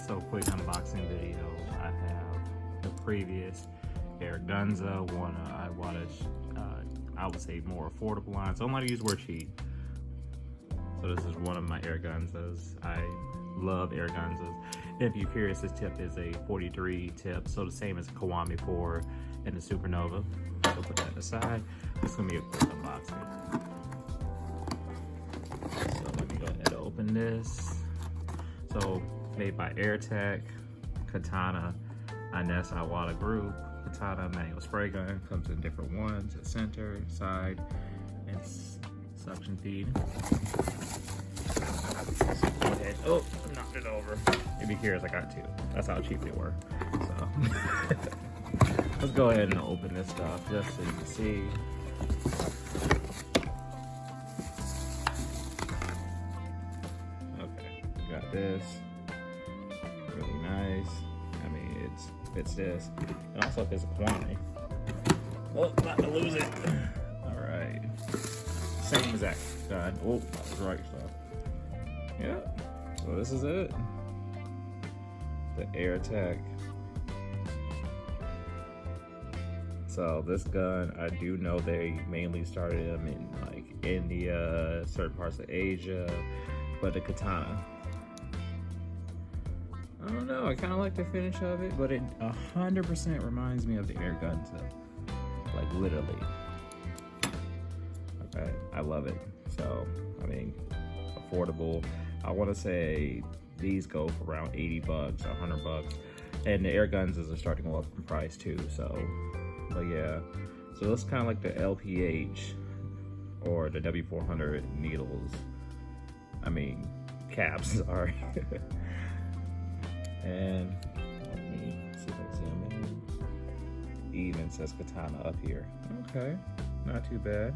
So quick unboxing video. I have the previous Gunsa, one Iwata's, I would say more affordable line. So I'm going to use the word cheap. So this is one of my Gunsas. I love Gunsas. If you're curious, this tip is a 43 tip, so the same as a Kiwami 4 and the Supernova. So put that aside. This is going to be a quick unboxing. So let me go ahead and open this. So made by Airrex Katana, Anest Iwata group. Katana manual spray gun, comes in different ones, a center, side, and suction feed. So go ahead. Oh, knocked it over. If you're curious, I got two. That's how cheap they were. So let's go ahead and open this stuff just so you can see. Okay, got this. Really nice. I mean, it fits this. And also fits a Kiwami. Oh, not to lose it. All right. Same exact gun. Oh, that was right stuff. Yeah. So this is it. The Airrex. So this gun, I do know they mainly started them in like India, certain parts of Asia, but the Katana, I don't know, I kind of like the finish of it, but it 100% reminds me of the Gunsa, like literally. Okay, I love it. So, I mean, affordable. I want to say these go for around 80 bucks, 100 bucks. And the Gunsas are starting to go up in price too, so, but yeah. So it's kind of like the LPH or the W400 needles. I mean, caps, sorry. And let me see if I can see them. Even says Katana up here. Okay, not too bad.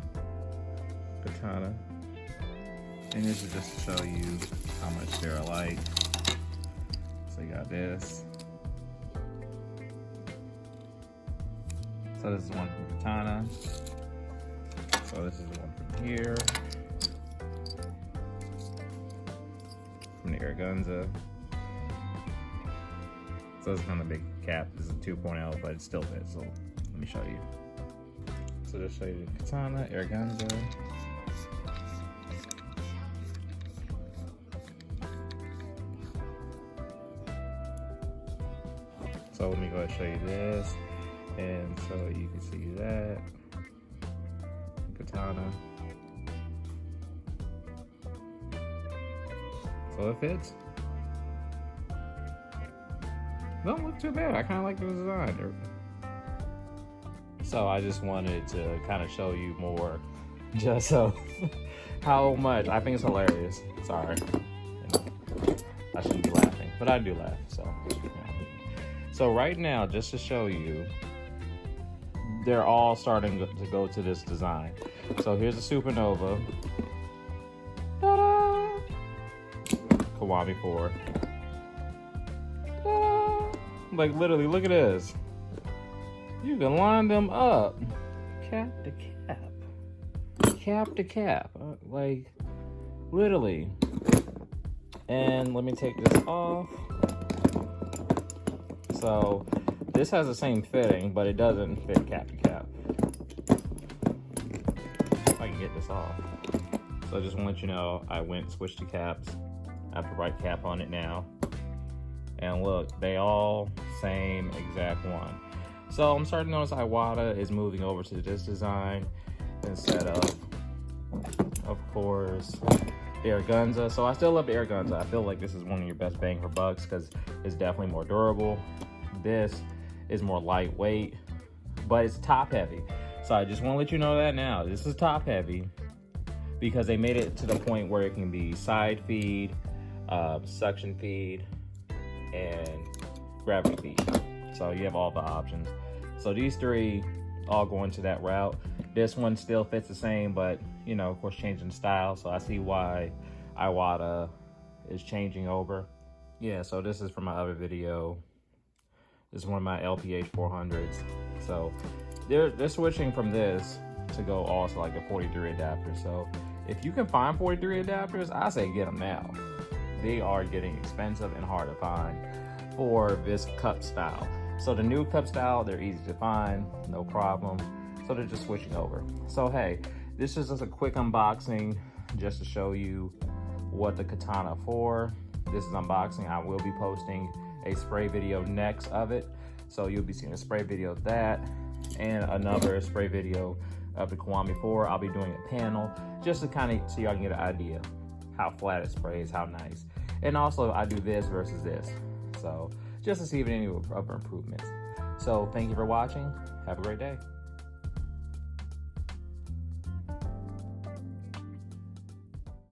Katana. And this is just to show you how much they're alike. So you got this. So this is one from Katana. So this is the one from here. From the Gunsa. So it's kind of a big cap. This is a 2.0, but it still fits. So let me show you. So just show you the Katana, Gunsa. So let me go ahead and show you this. And so you can see that. Katana. So it fits. Don't look too bad. I kind of like the design. So I just wanted to kind of show you more, just so how much. I think it's hilarious. Sorry, I shouldn't be laughing, but I do laugh. So, so right now, just to show you, they're all starting to go to this design. So here's the Supernova. Ta-da! Kiwami 4. Like literally, look at this. You can line them up, cap to cap, cap to cap, like literally. And let me take this off. So this has the same fitting, but it doesn't fit cap to cap. If I can get this off. So I just want to let you know, I went and switched the caps. I have the right cap on it now. And look, they all same exact one. So I'm starting to notice Iwata is moving over to this design instead of course, Gunsa. So I still love the Gunsa. I feel like this is one of your best bang for bucks because it's definitely more durable. This is more lightweight, but it's top heavy. So I just want to let you know that now. This is top heavy because they made it to the point where it can be side feed, suction feed, and gravity feed. So you have all the options. So these three all go into that route. This one still fits the same, but you know, of course, changing the style. So I see why Iwata is changing over. Yeah, so this is from my other video. This is one of my LPH 400s. So they're switching from this to go also like the 43 adapter. So if you can find 43 adapters, I say get them now. they are getting expensive and hard to find for this cup style. So the new cup style, they're easy to find, no problem. So they're just switching over. So hey, this is just a quick unboxing just to show you what the Katana for. This is unboxing. I will be posting a spray video next of it. So you'll be seeing a spray video of that and another spray video of the Kiwami 4. I'll be doing a panel just to kind of so y'all can get an idea how flat it sprays, how nice. And also I do this versus this. So just to see if any other improvements. So thank you for watching. Have a great day.